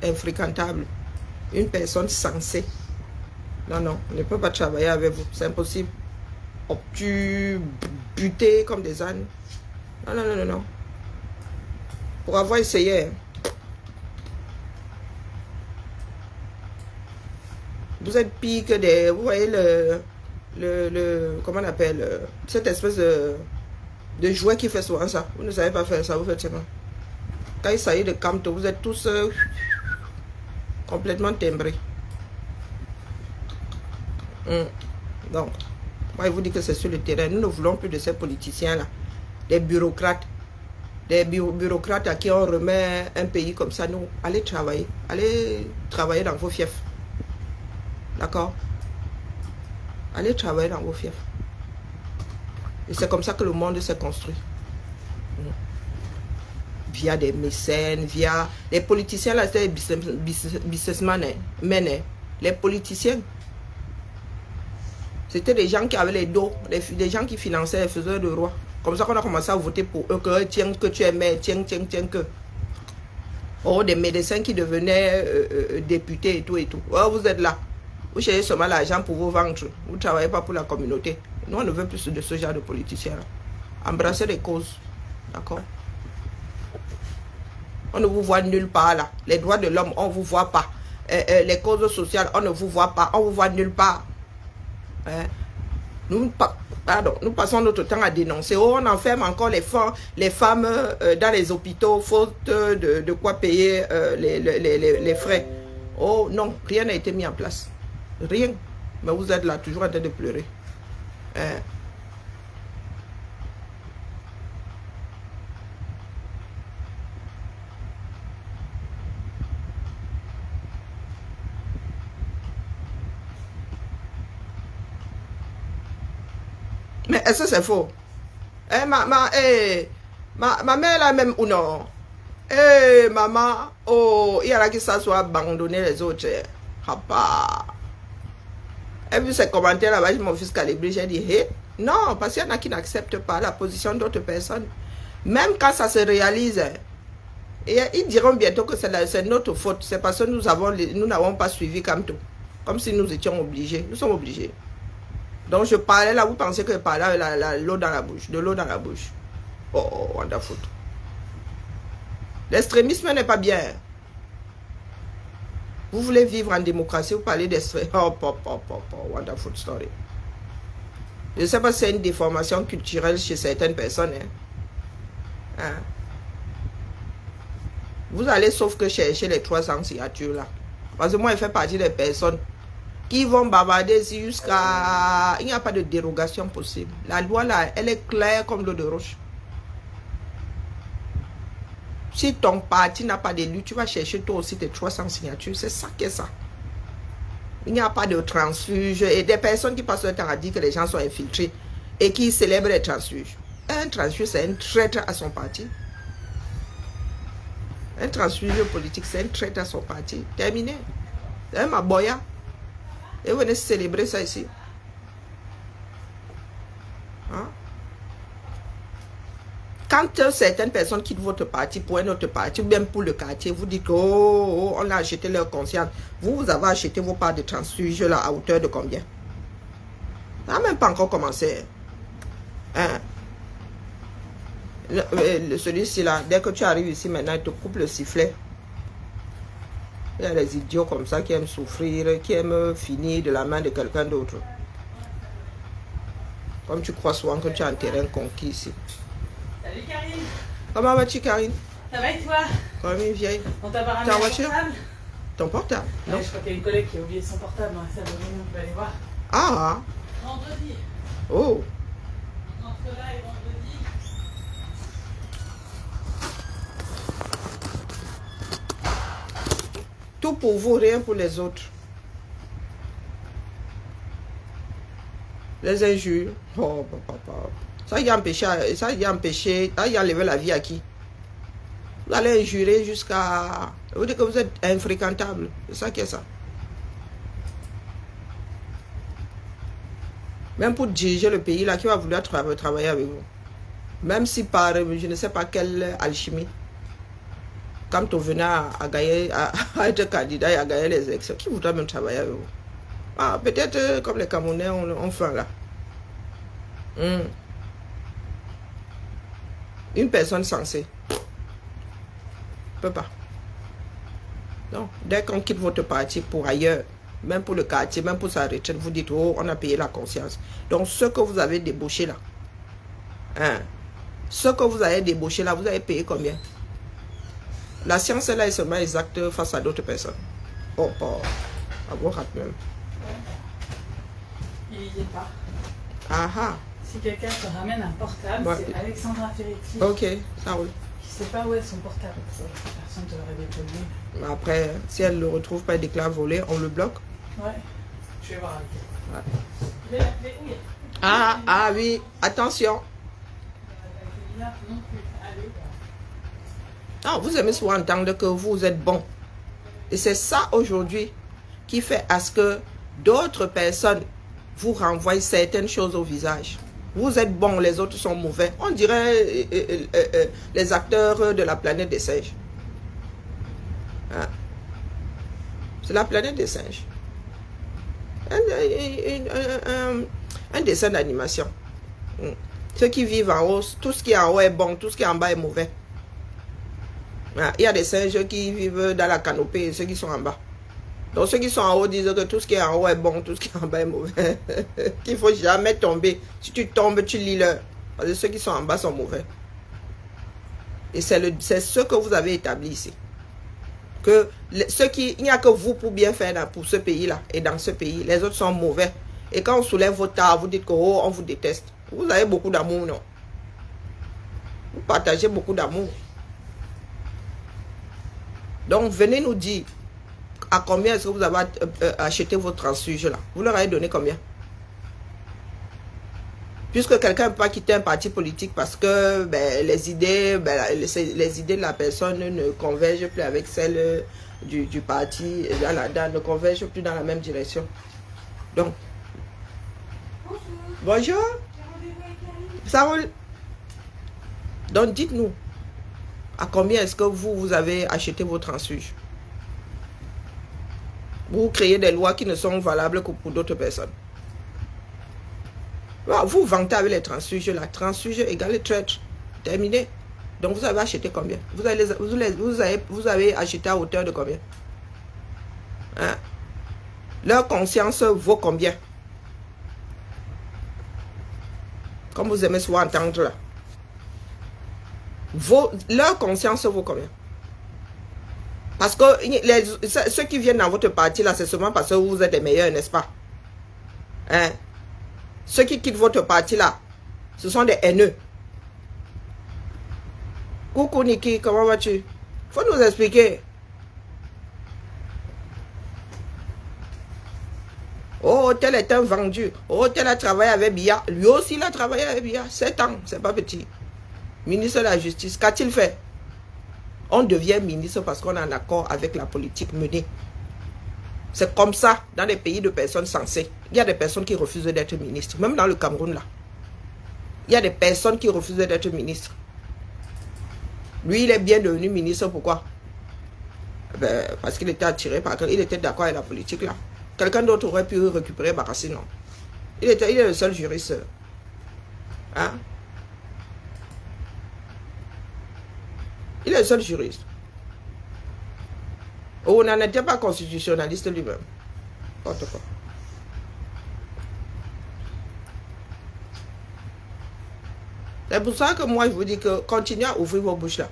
infréquentable. Une personne sensée. Non, non, on ne peut pas travailler avec vous. C'est impossible. Obtus, butés comme des ânes. Non, non, non, non, non. Pour avoir essayé. Vous êtes pire que des... Vous voyez comment on appelle cette espèce de jouet qui fait souvent ça. Vous ne savez pas faire ça, vous faites comment? Quand il s'agit de Camto, vous êtes tous complètement timbrés. Donc, moi, je vous dis que c'est sur le terrain. Nous ne voulons plus de ces politiciens-là. Des bureaucrates. Des bureaucrates à qui on remet un pays comme ça. Nous, allez travailler. Allez travailler dans vos fiefs. D'accord? Allez travailler dans vos fiefs. Et c'est comme ça que le monde s'est construit. Via des mécènes, via... Les politiciens, là, c'était des businessmen. Les politiciens, c'était des gens qui avaient les dos, des gens qui finançaient les faiseurs de roi. Comme ça qu'on a commencé à voter pour eux, que tiens, que tu es maire, tiens, que. Oh, des médecins qui devenaient députés et tout et tout. Oh, vous êtes là. Vous cherchez seulement l'argent pour vos ventres. Vous ne travaillez pas pour la communauté. Nous, on ne veut plus de ce genre de politiciens. Embrassez les causes. D'accord? On ne vous voit nulle part là. Les droits de l'homme, on ne vous voit pas. Les causes sociales, on ne vous voit pas. On vous voit nulle part. Nous passons notre temps à dénoncer. Oh, on enferme encore les femmes dans les hôpitaux faute de quoi payer les frais. Oh non, rien n'a été mis en place. Rien. Mais vous êtes là toujours en train de pleurer. Mais est-ce que c'est faux? Ma mère là même ou non? Maman, oh, il y en a qui s'assoient abandonner les autres. Papa. Et vu ces commentaires là-bas, mon fils calibré, j'ai dit, hey, non, parce qu'il y en a qui n'acceptent pas la position d'autres personnes. Même quand ça se réalise, et ils diront bientôt que c'est notre faute. C'est parce que nous n'avons pas suivi Camto. Comme si nous étions obligés. Nous sommes obligés. Donc je parlais là, vous pensez que je parlais l'eau dans la bouche, de l'eau dans la bouche. Oh, wonderful. L'extrémisme n'est pas bien. Vous voulez vivre en démocratie, vous parlez d'extrémisme. Oh, wonderful story. Je ne sais pas si c'est une déformation culturelle chez certaines personnes. Vous allez sauf que chercher les 300 signatures là. Parce que moi, je fais partie des personnes qui vont bavarder jusqu'à... Il n'y a pas de dérogation possible. La loi là, elle est claire comme l'eau de roche. Si ton parti n'a pas d'élu, tu vas chercher toi aussi tes 300 signatures. C'est ça qu'est ça. Il n'y a pas de transfuge. Et des personnes qui passent le temps à dire que les gens sont infiltrés et qui célèbrent les transfuges. Un transfuge, c'est un traître à son parti. Un transfuge politique, c'est un traître à son parti. Terminé. C'est ma boya. Et vous venez célébrer ça ici. Hein? Quand certaines personnes quittent votre parti pour un autre parti, ou bien pour le quartier, vous dites que oh, on a acheté leur conscience. Vous avez acheté vos parts de transfuge là, à hauteur de combien? Ça n'a même pas encore commencé. Hein? Celui-ci là, dès que tu arrives ici maintenant, il te coupe le sifflet. Il y a des idiots comme ça qui aiment souffrir, qui aiment finir de la main de quelqu'un d'autre. Comme tu crois souvent que tu as un terrain conquis ici. Salut Karine. Comment vas-tu, Karine? Ça va et toi? Comme une vieille. On t'a pas ramené Ta ton voiture? portable? Ton portable? Ouais, Non. je crois qu'il y a une collègue qui a oublié son portable dans la salle de réunion, on peut aller voir. Ah! Vendredi. Oh! Entre là et vendredi. Tout pour vous, rien pour les autres. Les injures. Oh, papa. Ça y a empêché, ça y a enlevé la vie à qui? Vous allez injurer jusqu'à... Vous dites que vous êtes infréquentable. C'est ça qui est ça. Même pour diriger le pays, là, qui va vouloir travailler avec vous. Même si par, je ne sais pas quelle alchimie. quand on venait à gagner, à être candidat et à gagner les élections, qui voudra même travailler avec vous? Ah, peut-être comme les Camerounais on fait là. Une personne censée. Peut pas. Non. Dès qu'on quitte votre parti pour ailleurs, même pour le quartier, même pour sa retraite, vous dites, oh, on a payé la conscience. Donc, ce que vous avez débauché là, ce que vous avez débauché là, vous avez payé combien? La science là est seulement exacte face à d'autres personnes. Oh, pas. À vous rate même. Il y est pas. Ah ah. Si quelqu'un te ramène un portable, Ouais. c'est Alexandra Ferretti. Ok, ça roule. Qui sait pas où est son portable. Personne ne te l'aurait déposé. Après, si elle ne le retrouve pas et déclare volé, on le bloque. Ouais. Je vais voir avec elle. Ouais. Je vais l'appeler. Oui. Ah oui, attention. Non plus. Allez. Non, vous aimez souvent entendre que vous êtes bon. Et c'est ça aujourd'hui qui fait à ce que d'autres personnes vous renvoient certaines choses au visage. Vous êtes bon, les autres sont mauvais. On dirait les acteurs de la planète des singes. Hein? C'est la planète des singes. Un dessin d'animation. Ceux qui vivent en haut, tout ce qui est en haut est bon, tout ce qui est en bas est mauvais. Il y a des singes qui vivent dans la canopée et ceux qui sont en bas. Donc ceux qui sont en haut disent que tout ce qui est en haut est bon, tout ce qui est en bas est mauvais. Qu'il ne faut jamais tomber. Si tu tombes, tu lis leur. Parce que ceux qui sont en bas sont mauvais. Et c'est ce que vous avez établi ici. Que il n'y a que vous pour bien faire pour ce pays-là et dans ce pays. Les autres sont mauvais. Et quand on soulève vos tares, vous dites que oh, on vous déteste. Vous avez beaucoup d'amour, non? Vous partagez beaucoup d'amour. Donc venez nous dire à combien est-ce que vous avez acheté vos transfuges là. Vous leur avez donné combien? Puisque quelqu'un ne peut pas quitter un parti politique parce que les idées de la personne ne convergent plus avec celles du parti, ne convergent plus dans la même direction. Donc, bonjour. Ça roule. Donc, dites-nous, à combien est-ce que vous avez acheté vos transfuges? Vous créez des lois qui ne sont valables que pour d'autres personnes. Vous vantez avec les transfuges, la transfuge égale traître. Terminé. Donc vous avez acheté combien? Vous avez acheté à hauteur de combien? Hein? Leur conscience vaut combien? Comme vous aimez souvent entendre là. Leur conscience vaut combien? Parce que ceux qui viennent dans votre parti là, c'est seulement parce que vous êtes les meilleurs, n'est-ce pas? Hein? Ceux qui quittent votre parti là, ce sont des haineux. Coucou Niki, comment vas-tu? Faut nous expliquer. Oh, tel est un vendu. Oh, tel a travaillé avec Biya. Lui aussi, il a travaillé avec Biya. 7 ans, c'est pas petit. Ministre de la Justice, qu'a-t-il fait? On devient ministre parce qu'on est en accord avec la politique menée. C'est comme ça dans les pays de personnes sensées. Il y a des personnes qui refusent d'être ministres. Même dans le Cameroun, là. Il y a des personnes qui refusent d'être ministres. Lui, il est bien devenu ministre. Pourquoi? Parce qu'il était attiré par... Il était d'accord avec la politique, là. Quelqu'un d'autre aurait pu récupérer Barassi, non. Il est le seul juriste. Hein? Il est le seul juriste. On n'en était pas constitutionnaliste lui-même. C'est pour ça que moi je vous dis que continuez à ouvrir vos bouches là.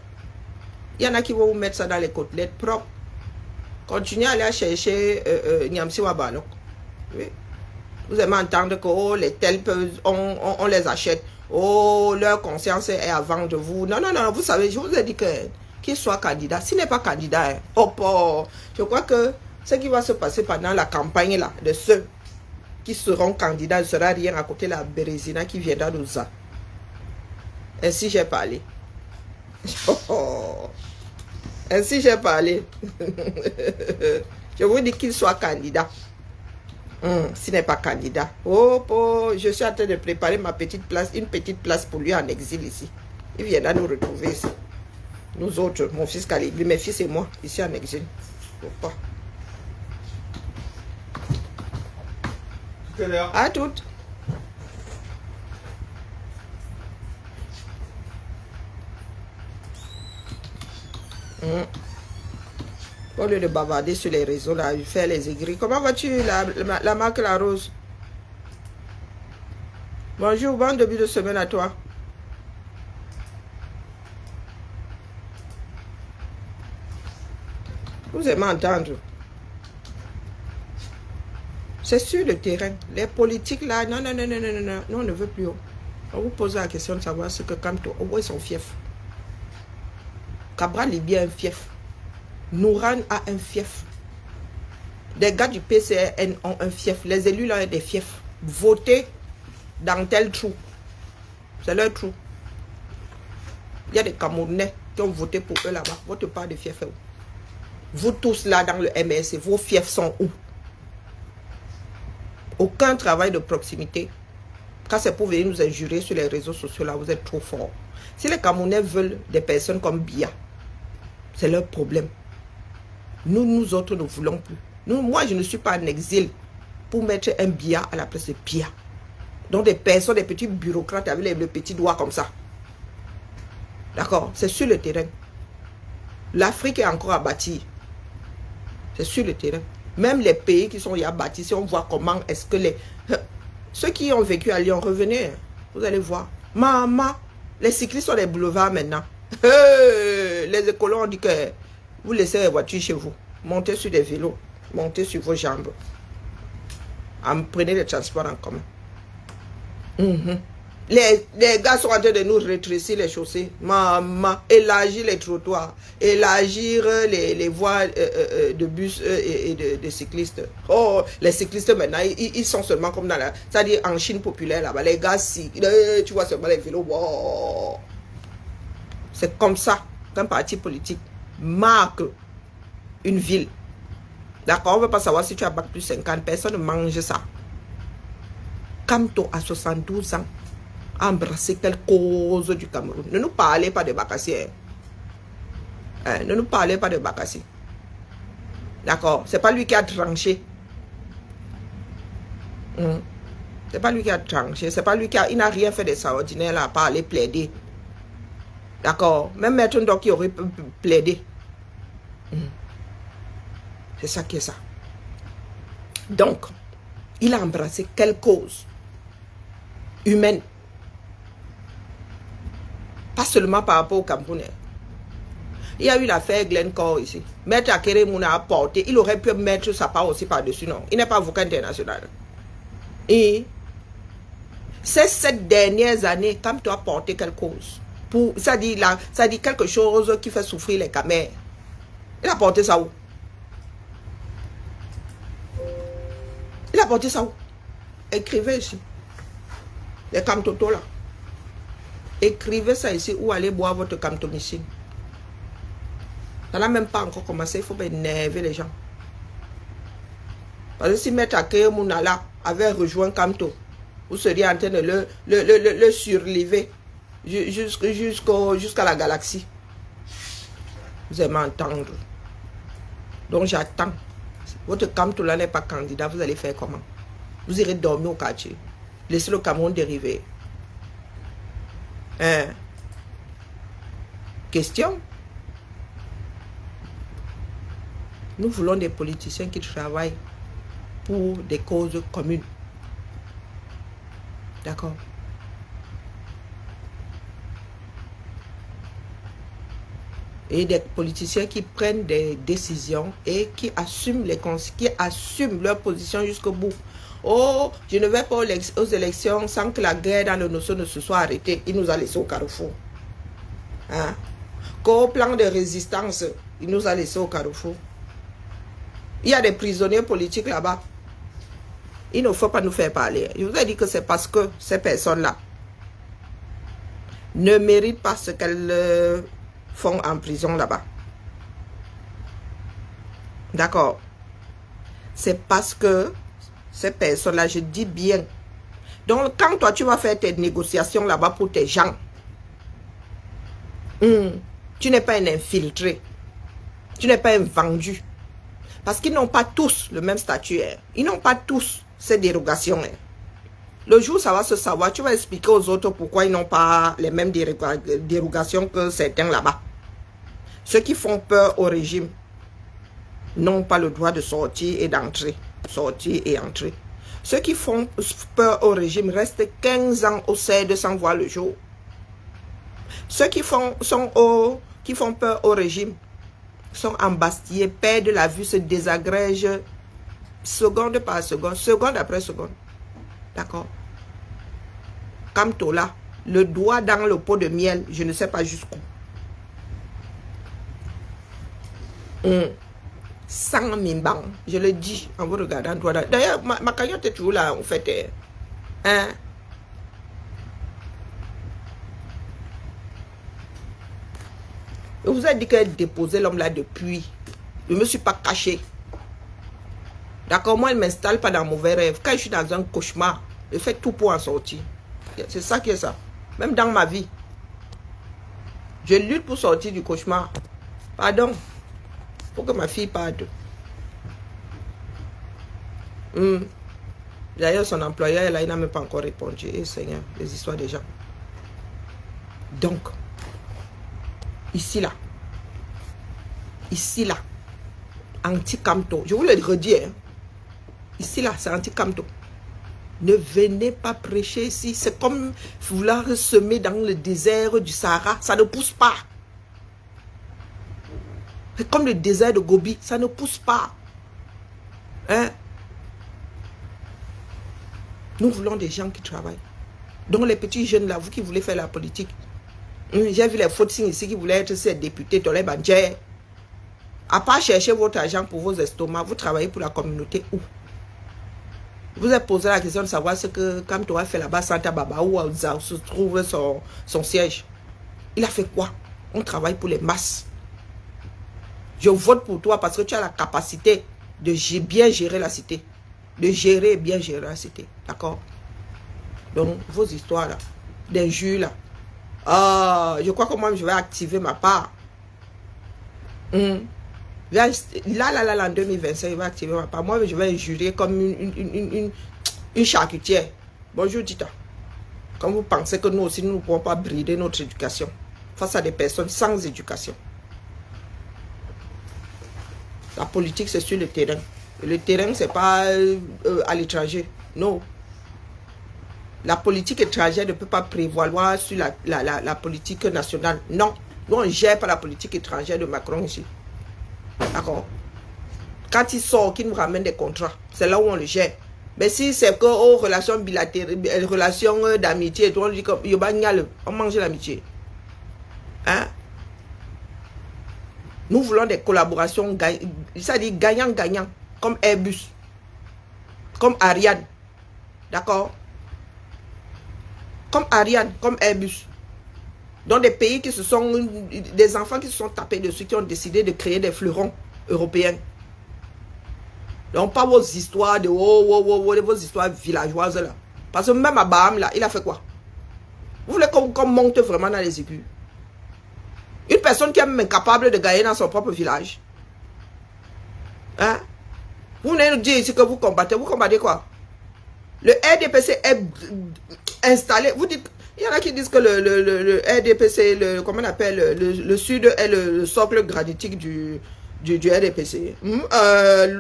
Il y en a qui vont vous mettre ça dans les côtelettes propres. Continuez à aller chercher Nyamsi Wabalok. Oui. Vous aimez entendre que oh, les tels on les achète. Oh, leur conscience est avant de vous. Non, non, non, vous savez, je vous ai dit que qu'il soit candidat. S'il n'est pas candidat, je crois que ce qui va se passer pendant la campagne là, de ceux qui seront candidats ne sera rien à côté de la Bérésina qui viendra nous ça. Ainsi j'ai parlé. Ainsi j'ai parlé. Je vous dis qu'il soit candidat. S'il n'est pas candidat. Je suis en train de préparer ma petite place, une petite place pour lui en exil ici. Il viendra nous retrouver ici. Nous autres, mon fils Calibri, mes fils et moi, ici en exil. Faut pas. Tout à l'heure. À toutes. Au lieu de bavarder sur les réseaux, là, faire les aigris. Comment vas-tu, la marque La Rose? Bonjour, bon début de semaine à toi. Vous aimez entendre. C'est sur le terrain. Les politiques, là, non, on ne veut plus. On vous pose la question de savoir ce que Kamto, où est son fief? Cabral Libye a un fief. Nouran a un fief. Des gars du PCRN ont un fief. Les élus là ont des fiefs. Votez dans tel trou. C'est leur trou. Il y a des Camerounais qui ont voté pour eux là-bas. Votre part de fief est où? Vous tous là dans le MSC, vos fiefs sont où? Aucun travail de proximité. Quand c'est pour venir nous injurer sur les réseaux sociaux là, vous êtes trop forts. Si les Camerounais veulent des personnes comme Biya, c'est leur problème. Nous autres ne voulons plus. Moi, je ne suis pas en exil pour mettre un Biya à la place de Biya. Donc des personnes, des petits bureaucrates avec le petit doigt comme ça. D'accord? C'est sur le terrain. L'Afrique est encore à bâtir. C'est sur le terrain. Même les pays qui sont y à bâtir, si on voit comment est-ce que ceux qui ont vécu à Lyon, revenez. Vous allez voir. Maman, les cyclistes sont des boulevards maintenant. Les écolos ont dit que vous laissez les voitures chez vous. Montez sur des vélos. Montez sur vos jambes. Prenez les transports en commun. Les gars sont en train de nous rétrécir les chaussées. Maman, élargir les trottoirs. Élargir les voies de bus et de cyclistes. Oh, les cyclistes maintenant, ils sont seulement comme dans la... C'est-à-dire en Chine populaire là-bas. Les gars, tu vois seulement les vélos. Wow. C'est comme ça qu'un parti politique marque une ville. D'accord, on ne veut pas savoir si tu as bac plus 50. Personne ne mange ça. Kamto a 72 ans. Embrasser quelle cause du Cameroun. Ne nous parlez pas de Bakassi. Ne nous parlez pas de Bakassi. D'accord, c'est pas lui qui a tranché. C'est pas lui qui a tranché. C'est pas lui qui a... Il n'a rien fait d'extraordinaire là, à part aller plaider. D'accord, même Maître Ndok qui aurait plaidé. C'est ça qui est ça. Donc, il a embrassé quelle cause humaine? Pas seulement par rapport au Camerounais. Il y a eu l'affaire Glencore ici. Maître Akere Mouna a porté. Il aurait pu mettre sa part aussi par-dessus, non. Il n'est pas avocat international. Et ces 7 dernières années, comme tu as porté quelle cause? Ça dit quelque chose qui fait souffrir les Camers. Il a porté ça où? Il a porté ça où? Écrivez ici. Les Camtoto là. Écrivez ça ici ou allez boire votre camtomycine. Ça n'a même pas encore commencé, il faut pas énerver les gens. Parce que si Maître Akere Mounala avait rejoint Kamto, vous seriez en train de le surlever jusqu'à la galaxie. Vous aimez entendre. Donc j'attends. Votre Kamto là n'est pas candidat, vous allez faire comment? Vous irez dormir au quartier. Laissez le Cameroun dériver. Question. Nous voulons des politiciens qui travaillent pour des causes communes. D'accord. Et des politiciens qui prennent des décisions et qui assument leur position jusqu'au bout. Oh, je ne vais pas aux élections sans que la guerre dans le Nosso ne se soit arrêtée. Il nous a laissé au carrefour. Hein? Qu'au plan de résistance, il nous a laissé au carrefour. Il y a des prisonniers politiques là-bas. Il ne faut pas nous faire parler. Je vous ai dit que c'est parce que ces personnes-là ne méritent pas ce qu'elles font en prison là-bas. D'accord? C'est parce que ces personnes-là, je dis bien. Donc, quand toi, tu vas faire tes négociations là-bas pour tes gens, Tu n'es pas un infiltré. Tu n'es pas un vendu. Parce qu'ils n'ont pas tous le même statut. Hein. Ils n'ont pas tous ces dérogations. Hein. Le jour où ça va se savoir, tu vas expliquer aux autres pourquoi ils n'ont pas les mêmes dérogations que certains là-bas. Ceux qui font peur au régime n'ont pas le droit de sortir et d'entrer. Sortir et entrer. Ceux qui font peur au régime restent 15 ans au CED sans voir le jour. Ceux qui font peur au régime sont embastillés, perdent la vue, se désagrègent seconde par seconde, seconde après seconde. D'accord? Kamto là, le doigt dans le pot de miel, je ne sais pas jusqu'où. Sans mimbang, je le dis en vous regardant droit dans. D'ailleurs, ma cagnotte est toujours là, en fait. Hein? Je vous ai dit qu'elle déposait l'homme là depuis. Je ne me suis pas caché. D'accord, moi, elle ne m'installe pas dans mauvais rêve. Quand je suis dans un cauchemar, je fais tout pour en sortir. C'est ça qui est ça. Même dans ma vie. Je lutte pour sortir du cauchemar. Pardon. Il faut que ma fille parte. D'ailleurs, son employeur, là, il n'a même pas encore répondu. Et Seigneur, les histoires des gens. Donc, ici, là, anti-Kamto. Je vous le redis, hein. Ici, là, c'est anti-Kamto. Ne venez pas prêcher ici. C'est comme vouloir semer dans le désert du Sahara. Ça ne pousse pas. C'est comme le désert de Gobi. Ça ne pousse pas. Hein? Nous voulons des gens qui travaillent. Donc les petits jeunes là, vous qui voulez faire la politique. J'ai vu les fautes ici qui voulaient être ces députés, Tolé Bandjer. À part chercher votre argent pour vos estomacs, vous travaillez pour la communauté où? Vous avez posé la question de savoir ce que Kamto a fait là-bas, Santa Baba, où se trouve son siège. Il a fait quoi? On travaille pour les masses. Je vote pour toi parce que tu as la capacité de bien gérer la cité. De gérer et bien gérer la cité. D'accord? Donc, vos histoires là, d'injures là. Ah, je crois que moi, je vais activer ma part. Là, en 2025, je vais activer ma part. Moi, je vais injurier comme une charcutière. Bonjour, Tita. Quand vous pensez que nous aussi, nous ne pouvons pas brider notre éducation face à des personnes sans éducation. La politique, c'est sur le terrain. Le terrain, ce n'est pas à l'étranger. Non. La politique étrangère ne peut pas prévaloir sur la politique nationale. Non. Nous, on ne gère pas la politique étrangère de Macron ici. D'accord? Quand il sort, qu'il nous ramène des contrats, c'est là où on le gère. Mais si c'est que aux relations bilatérales, relations d'amitié, on dit comme on mange l'amitié. Hein? Nous voulons des collaborations, c'est-à-dire gagnant-gagnant, comme Airbus, comme Ariane. D'accord? Comme Ariane, comme Airbus. Dans des pays qui se sont, des enfants qui se sont tapés dessus, qui ont décidé de créer des fleurons européens. Donc pas vos histoires de vos histoires villageoises là. Parce que même à Baham là, il a fait quoi? Vous voulez qu'on monte vraiment dans les aigus? Une personne qui est même incapable de gagner dans son propre village. Hein? Vous venez nous dire ici que vous combattez quoi? Le RDPC est installé. Vous dites, il y en a qui disent que le RDPC, comment on appelle, le sud est le socle granitique du RDPC.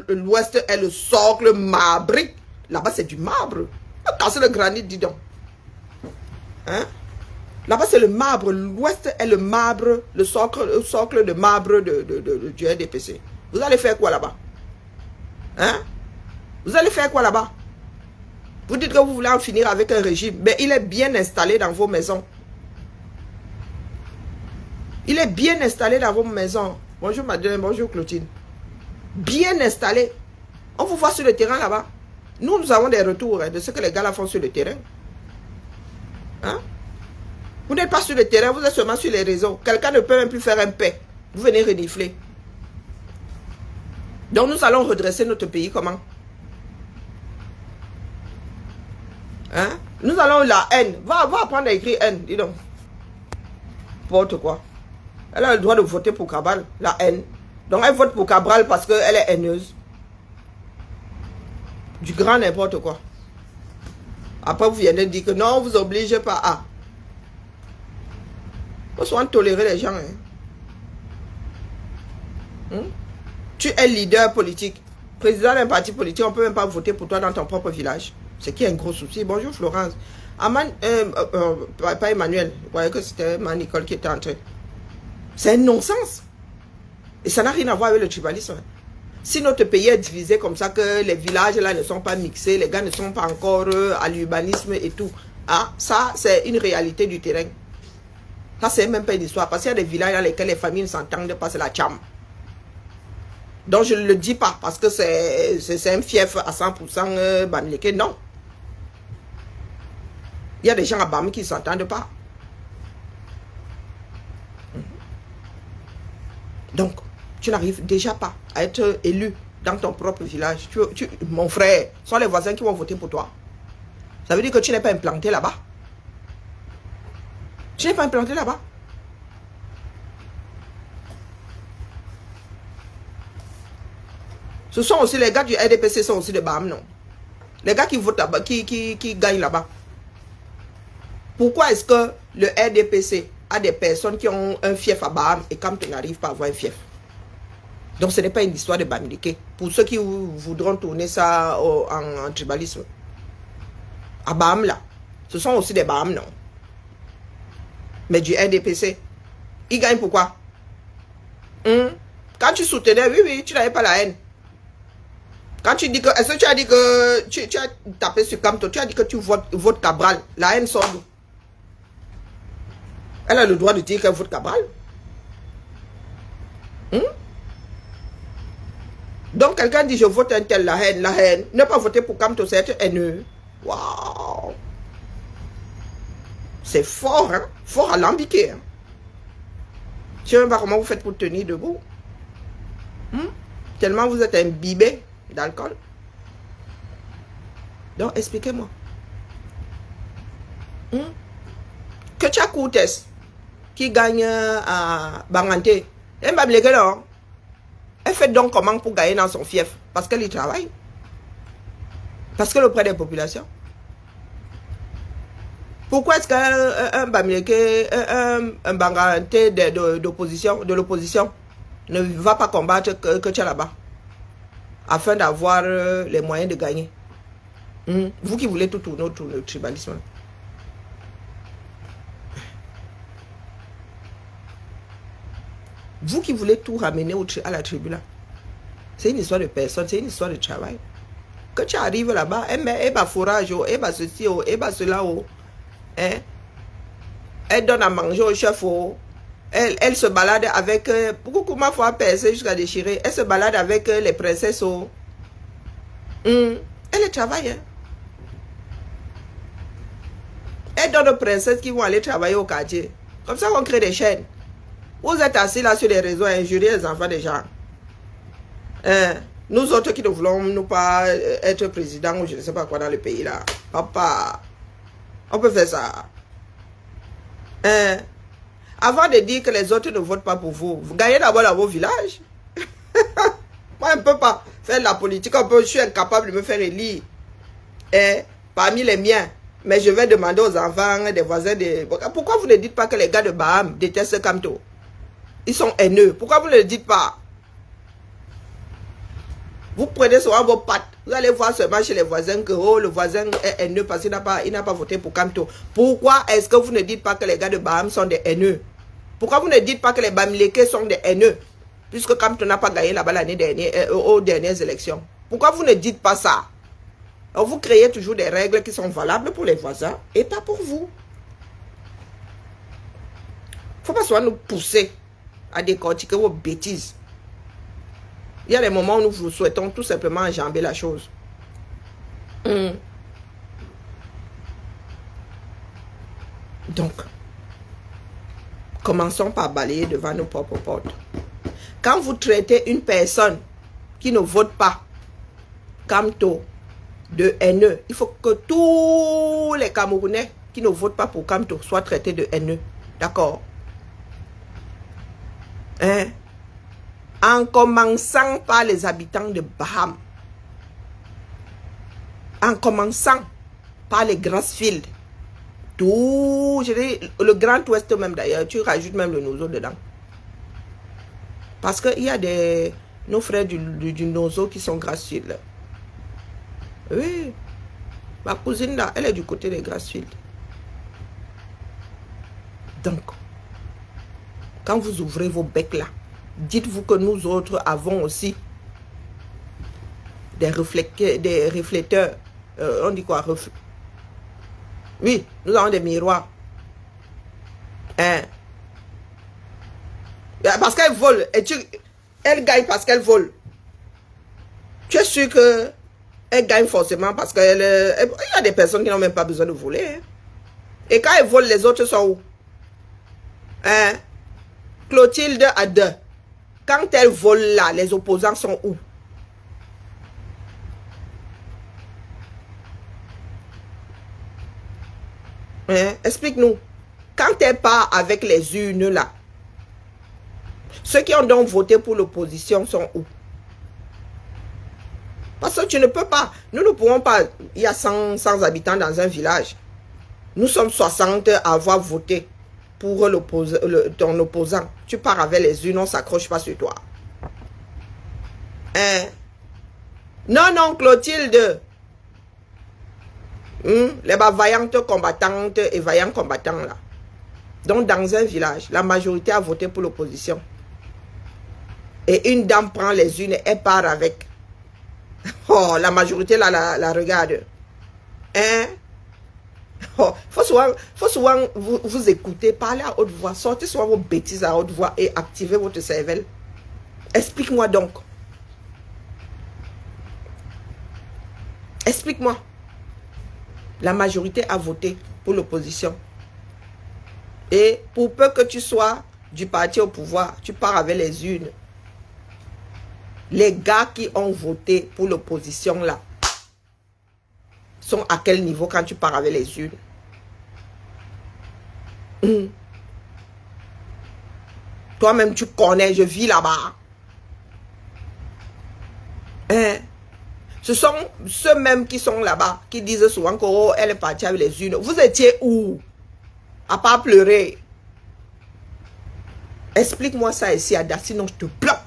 L'ouest est le socle marbrique. Là-bas, c'est du marbre. Casser le granit, dis donc. Hein? Là-bas, c'est le marbre. L'ouest est le marbre, le socle de marbre du RDPC. Vous allez faire quoi là-bas? Hein? Vous allez faire quoi là-bas? Vous dites que vous voulez en finir avec un régime. Mais il est bien installé dans vos maisons. Il est bien installé dans vos maisons. Bonjour madame, bonjour Clotilde. Bien installé. On vous voit sur le terrain là-bas. Nous avons des retours de ce que les gars là font sur le terrain. Hein? Vous n'êtes pas sur le terrain, vous êtes seulement sur les réseaux. Quelqu'un ne peut même plus faire un paix. Vous venez renifler. Donc nous allons redresser notre pays comment? Hein? Nous allons la haine. Va apprendre à écrire haine, dis donc. N'importe quoi. Elle a le droit de voter pour Cabral, la haine. Donc elle vote pour Cabral parce qu'elle est haineuse. Du grand n'importe quoi. Après, vous venez dire que non, vous obligez pas à. Faut souvent tolérer les gens. Tu es leader politique, président d'un parti politique, on ne peut même pas voter pour toi dans ton propre village. C'est qui est un gros souci. Bonjour Florence. Pas Emmanuel, je croyais que c'était ma Nicole qui était entrée. C'est un non-sens. Et ça n'a rien à voir avec le tribalisme. Si notre pays est divisé comme ça, que les villages là ne sont pas mixés, les gars ne sont pas encore à l'urbanisme et tout, hein, ça c'est une réalité du terrain. Ça c'est même pas une histoire, parce qu'il y a des villages dans lesquels les familles ne s'entendent pas, c'est la tcham. Donc je ne le dis pas parce que c'est un fief à 100% Bamileke, non. Il y a des gens à Bam qui ne s'entendent pas. Donc, tu n'arrives déjà pas à être élu dans ton propre village. Mon frère, ce sont les voisins qui vont voter pour toi. Ça veut dire que tu n'es pas implanté là-bas. Tu n'es pas implanté là-bas. Ce sont aussi les gars du RDPC, sont aussi de Bam, non? Les gars qui votent là-bas, qui gagnent là-bas. Pourquoi est-ce que le RDPC a des personnes qui ont un fief à Baham et quand tu n'arrives pas à avoir un fief? Donc ce n'est pas une histoire de Bamileke. Pour ceux qui voudront tourner ça en tribalisme. À Baham là, ce sont aussi des Baham, non? Mais du RDPC, ils gagnent pourquoi? Quand tu soutenais, oui, tu n'avais pas la haine. Quand tu dis que, est-ce que tu as dit que tu as tapé sur Camto, tu as dit que tu votes Cabral, la haine sort d'où? Elle a le droit de dire qu'elle vote Cabral. Donc quelqu'un dit je vote un tel, la haine. Ne pas voter pour Camto, c'est être haineux. Waouh! C'est fort, hein? Fort alambiqué. Hein? Je ne sais même pas comment vous faites pour tenir debout. Tellement vous êtes imbibé d'alcool. Donc expliquez-moi. Que tu as Koutes qui gagne à Banganté. Elle fait donc comment pour gagner dans son fief? Parce qu'elle y travaille. Parce qu'elle est auprès des populations. Pourquoi est-ce qu'un Bamileke, un Banganté de l'opposition ne va pas combattre que tu es là-bas? Afin d'avoir les moyens de gagner. Vous qui voulez tout tourner autour du tribalisme. Vous qui voulez tout ramener à la tribu là. C'est une histoire de personne, c'est une histoire de travail. Que tu arrives là-bas, elle va forage, elle va ceci, elle va cela. Hein? Elle donne à manger au chef. Elle se balade avec... Comment faut percer jusqu'à déchirer? Elle se balade avec les princesses. Elle travaille. Hein? Elle donne aux princesses qui vont aller travailler au quartier. Comme ça, on crée des chaînes. Vous êtes assis là sur les réseaux à injurier les enfants des gens. Nous autres qui ne voulons nous pas être président ou je ne sais pas quoi dans le pays là. Papa, on peut faire ça. Avant de dire que les autres ne votent pas pour vous, vous gagnez d'abord dans vos villages. Moi, je ne peux pas faire de la politique. Je suis incapable de me faire élire parmi les miens. Mais je vais demander aux enfants, des voisins. Pourquoi vous ne dites pas que les gars de Baham détestent Camto? Ils sont haineux. Pourquoi vous ne le dites pas? Vous prenez souvent vos pattes. Vous allez voir seulement chez les voisins que le voisin est haineux parce qu'il n'a pas voté pour Camto. Pourquoi est-ce que vous ne dites pas que les gars de Baham sont des haineux? Pourquoi vous ne dites pas que les Bamileke sont des haineux? Puisque Camto n'a pas gagné là-bas l'année dernière, aux dernières élections. Pourquoi vous ne dites pas ça? Alors vous créez toujours des règles qui sont valables pour les voisins et pas pour vous. Il ne faut pas souvent nous pousser à décortiquer vos bêtises. Il y a des moments où nous vous souhaitons tout simplement enjamber la chose. Donc, commençons par balayer devant nos propres portes. Quand vous traitez une personne qui ne vote pas Camto de haineux, il faut que tous les Camerounais qui ne votent pas pour Camto soient traités de haineux. D'accord? Hein? En commençant par les habitants de Baham. En commençant par les Grassfield. Tout, je dis, le Grand Ouest même d'ailleurs, tu rajoutes même le Nozo dedans. Parce qu'il y a nos frères du Nozo qui sont Grassfield. Oui. Ma cousine là, elle est du côté des Grassfield. Donc, quand vous ouvrez vos becs là, dites-vous que nous autres avons aussi des réflecteurs. On dit quoi? Oui, nous avons des miroirs. Hein? Parce qu'elle vole. Elle gagne parce qu'elle vole. Tu es sûr que elle gagne forcément parce qu'il y a des personnes qui n'ont même pas besoin de voler. Hein? Et quand elle vole, les autres sont où? Hein? Clotilde a 2. Quand elle vole là, les opposants sont où? Hein? Explique-nous. Quand elle part avec les urnes là, ceux qui ont donc voté pour l'opposition sont où? Parce que tu ne peux pas. Nous ne pouvons pas. Il y a 100 habitants dans un village. Nous sommes 60 à avoir voté pour ton opposant. Tu pars avec les urnes, on ne s'accroche pas sur toi. Hein? Non, non, Clotilde. Les vaillantes combattantes et vaillants combattants là. Donc dans un village, la majorité a voté pour l'opposition. Et une dame prend les urnes et part avec. Oh, la majorité là, la regarde. Hein? Oh, faut souvent vous écouter, parler à haute voix, sortez souvent vos bêtises à haute voix et activez votre cervelle. Explique-moi donc. Explique-moi. La majorité a voté pour l'opposition. Et pour peu que tu sois du parti au pouvoir, tu pars avec les urnes. Les gars qui ont voté pour l'opposition là sont à quel niveau quand tu pars avec les urnes? Toi-même tu connais, je vis là-bas. Hein? Ce sont ceux-mêmes qui sont là-bas, qui disent souvent qu'elle est partie avec les urnes. Vous étiez où? À part pleurer. Explique-moi ça ici, Ada, sinon je te bloque.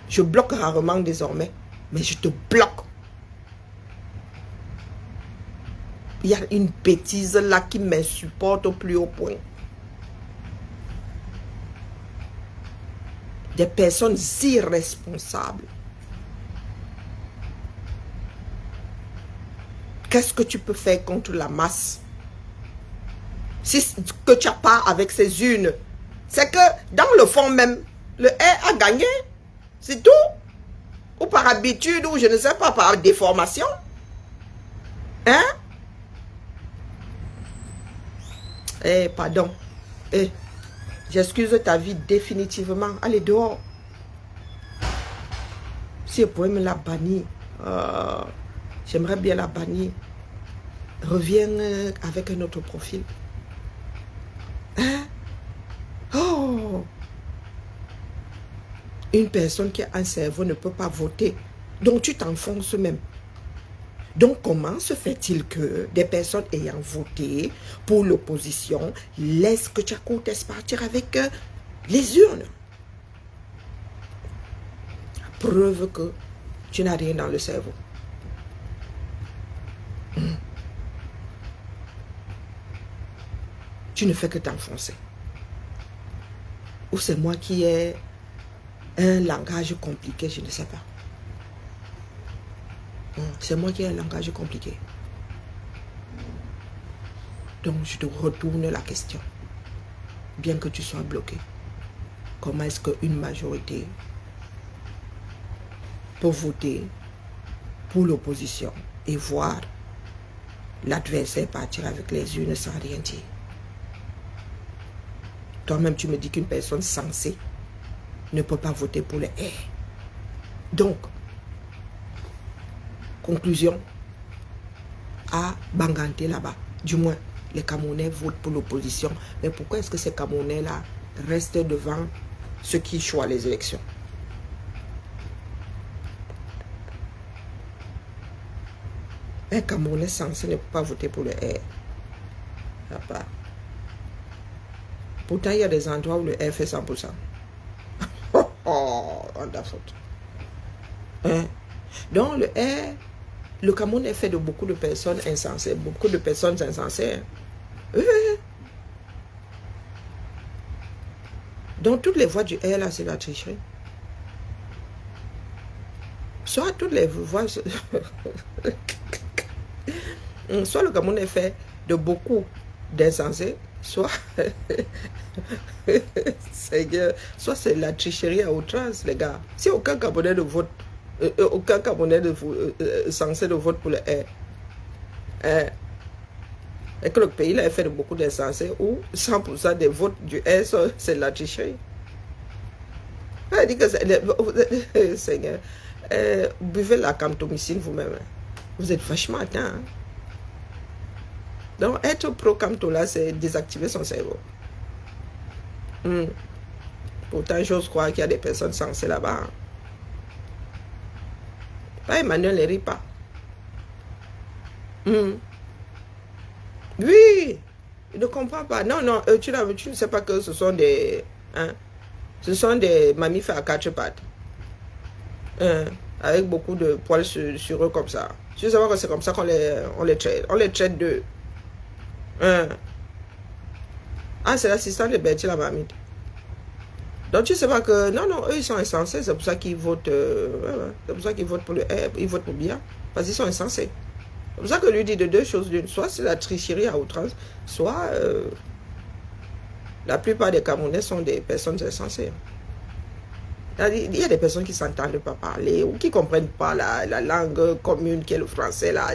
Je bloque rarement désormais, mais je te bloque. Il y a une bêtise là qui m'insupporte au plus haut point. Des personnes irresponsables. Qu'est-ce que tu peux faire contre la masse? Si que tu n'as pas avec ces urnes, c'est que dans le fond même, le R a gagné. C'est tout. Ou par habitude, ou je ne sais pas, par déformation. Hein? Eh, pardon. Eh, j'excuse ta vie définitivement. Allez dehors. Si vous pouvez me la bannir, j'aimerais bien la bannir. Reviens avec un autre profil. Hein? Oh! Une personne qui a un cerveau ne peut pas voter. Donc tu t'enfonces même. Donc comment se fait-il que des personnes ayant voté pour l'opposition laissent que Tchakoutes partir avec les urnes? Preuve que tu n'as rien dans le cerveau. Tu ne fais que t'enfoncer. Ou c'est moi qui ai un langage compliqué, je ne sais pas. C'est moi qui ai un langage compliqué. Donc je te retourne la question. Bien que tu sois bloqué, comment est-ce qu'une majorité peut voter pour l'opposition et voir l'adversaire partir avec les urnes sans rien dire? Toi-même, tu me dis qu'une personne sensée ne peut pas voter pour les R. Donc, conclusion, à Banganté là-bas, du moins, les Camerounais votent pour l'opposition. Mais pourquoi est-ce que ces Camerounais-là reste devant ceux qui choisissent les élections. Un Camerounais censé ne peut pas voter pour le R. Pourtant, il y a des endroits où le R fait 100%. Oh, on a faute. Hein? Donc, le R, le Cameroun est fait de beaucoup de personnes insensées. Beaucoup de personnes insensées. Hein? Donc, toutes les voix du R, là, c'est la tricherie. Soit toutes les voix... soit le Cameroun est fait de beaucoup d'insensés, soit... soit c'est la tricherie à outrance, les gars. Si aucun Camerounais ne vote, aucun Camerounais censé de vote pour le R, et que le pays là est fait de beaucoup d'insensés, ou 100% des votes du R, c'est la tricherie. Elle dit que Seigneur, buvez la camptomycine vous-même. Vous êtes vachement atteint. Hein? Donc, être pro-camto là, c'est désactiver son cerveau. Pourtant, j'ose croire qu'il y a des personnes sensées là-bas. Hein? Pas Emmanuel ne rit pas. Oui, il ne comprend pas. Non, non, tu ne sais pas que ce sont des... Hein, ce sont des mammifères à quatre pattes. Avec beaucoup de poils sur eux comme ça. Tu sais pas que c'est comme ça qu'on les traite. On les traite d'eux. Ah, c'est l'assistant de Bertie la marmite. Donc tu sais pas que... Non, non, eux ils sont insensés. C'est pour ça qu'ils votent... c'est pour ça qu'ils votent pour le R. Ils votent pour bien. Parce qu'ils sont insensés. C'est pour ça que lui dit de deux choses d'une. Soit c'est la tricherie à outrance, soit la plupart des Camerounais sont des personnes insensées. Il y a des personnes qui ne s'entendent pas parler ou qui ne comprennent pas la langue commune qui est le français. Là,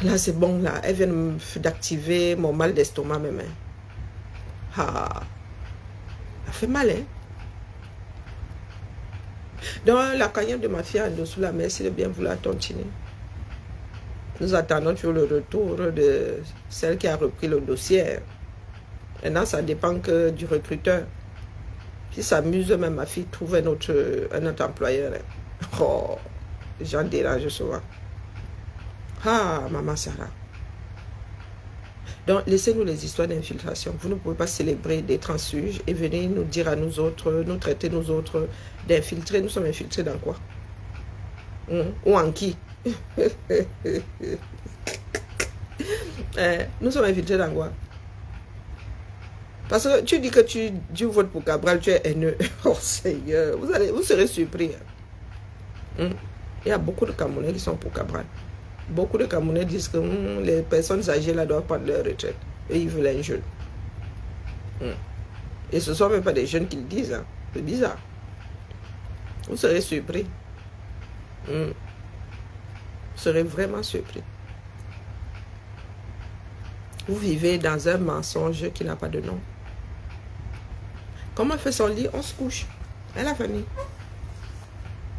là c'est bon, là. Elles viennent d'activer mon mal d'estomac même. Hein. Ah, ça fait mal, hein. Dans la cagnotte de ma fille en dessous la merci de bien vouloir tontiner. Nous attendons toujours le retour de celle qui a repris le dossier. Maintenant, ça dépend que du recruteur. Si ça amuse, même ma fille trouve un autre employeur. Oh, les gens dérangent souvent. Ah, maman Sarah. Donc, laissez-nous les histoires d'infiltration. Vous ne pouvez pas célébrer des transfuges et venir nous dire à nous autres, nous traiter nous autres d'infiltrés. Nous sommes infiltrés dans quoi? Ou en qui? Nous sommes infiltrés dans quoi? Parce que tu dis que tu votes pour Cabral, tu es haineux. Oh Seigneur, vous serez surpris. Il y a beaucoup de Camerounais qui sont pour Cabral. Beaucoup de Camerounais disent que les personnes âgées là doivent prendre leur retraite. Et ils veulent un jeune. Et ce ne sont même pas des jeunes qui le disent. Hein. C'est bizarre. Vous serez surpris. Vous serez vraiment surpris. Vous vivez dans un mensonge qui n'a pas de nom. Comment on fait son lit? On se couche. Et la famille.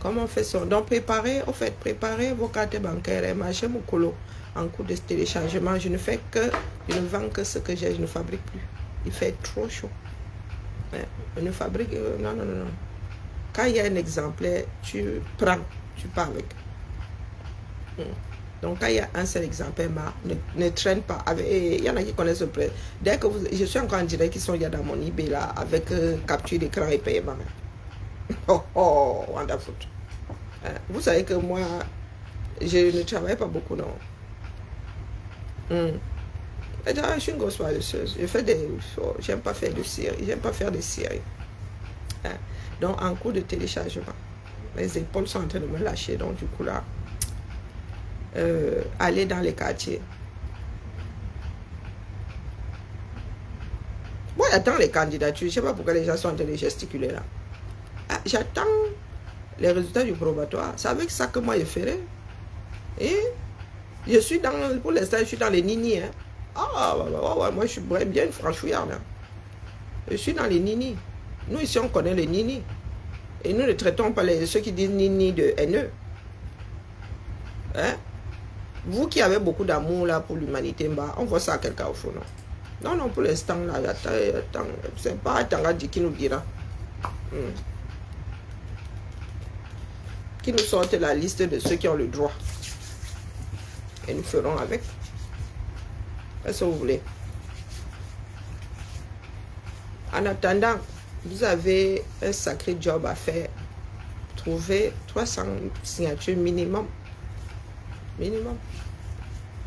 Comment on fait son... Donc préparez vos cartes bancaires et machin mon colo en cours de téléchargement. Je ne vends que ce que j'ai, je ne fabrique plus. Il fait trop chaud. Je ne fabrique... non. Quand il y a un exemplaire, tu prends, tu pars avec. Donc quand il y a un seul exemplaire, ne traîne pas. Il y en a qui connaissent le prix. Dès que je suis encore en direct, qui sont dans mon eBay là, avec capture d'écran et paiement. Oh, wonderful. Vous savez que moi, je ne travaille pas beaucoup, non. Je suis une grosse paresseuse. Je fais des... J'aime pas faire de séries. J'aime pas faire des séries. Donc en cours de téléchargement, mes épaules sont en train de me lâcher. Donc du coup là, aller dans les quartiers. Moi, j'attends les candidatures. Je ne sais pas pourquoi les gens sont en train de gesticuler là. J'attends les résultats du probatoire. C'est avec ça que moi je ferai. Et je suis dans, pour l'instant, je suis dans les nini. Hein. Moi je suis bien une franchouillarde. Hein. Je suis dans les nini. Nous ici on connaît les nini. Et nous ne traitons pas ceux qui disent nini de haineux. Hein? Vous qui avez beaucoup d'amour là pour l'humanité, on voit ça à quelqu'un au fond, non? Non, non, pour l'instant, là, attends, c'est pas Tangadi qui nous dira. Qui nous sorte la liste de ceux qui ont le droit. Et nous ferons avec. Qu'est-ce que vous voulez? En attendant, vous avez un sacré job à faire. Trouver 300 signatures minimum. Minimum.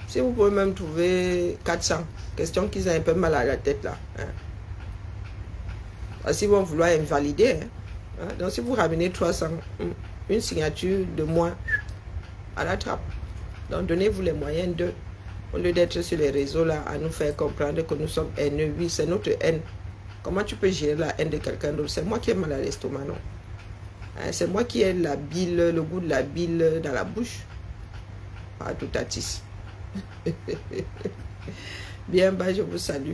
Si vous pouvez même trouver 400. Question qu'ils aient un peu mal à la tête là. Hein. Parce qu'ils vont vouloir invalider. Hein. Donc si vous ramenez 300, une signature de moins à la trappe. Donc donnez-vous les moyens de, au lieu d'être sur les réseaux là, à nous faire comprendre que nous sommes haineux. Oui, c'est notre haine. Comment tu peux gérer la haine de quelqu'un d'autre? C'est moi qui ai mal à l'estomac, non? Hein, c'est moi qui ai la bile, le goût de la bile dans la bouche. Pas tout à tis. Bien bas, je vous salue.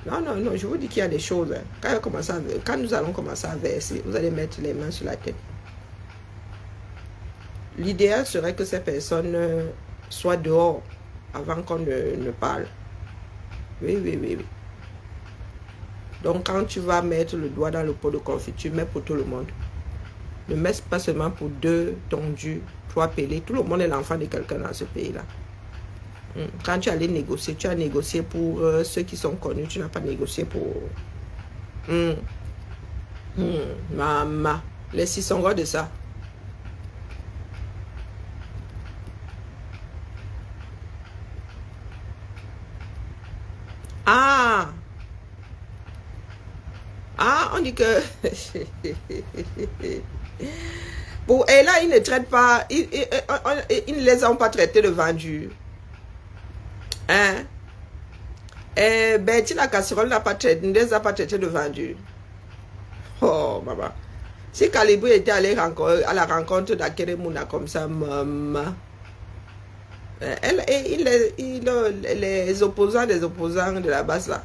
Non, non, non, je vous dis qu'il y a des choses. Hein. Quand nous allons commencer à verser, vous allez mettre les mains sur la tête. L'idéal serait que ces personnes soient dehors avant qu'on ne parle. Oui, oui, oui, oui. Donc, quand tu vas mettre le doigt dans le pot de confiture, mets pour tout le monde. Ne mets pas seulement pour 2 tondus, 3 pelés. Tout le monde est l'enfant de quelqu'un dans ce pays-là. Quand tu allais négocier, tu as négocié pour ceux qui sont connus. Tu n'as pas négocié pour... Maman, les 600 gros de ça. Ah! Ah, on dit que... Bon, et là, ils ne traitent pas... Ils ne les ont pas traités de vendus. Hein? Et Betty, la casserole n'a pas traité, ne les a pas traités de vendus. Oh, maman. Si Calibri était allé à la rencontre d'Akeremuna comme ça, maman... les opposants des opposants de la base là,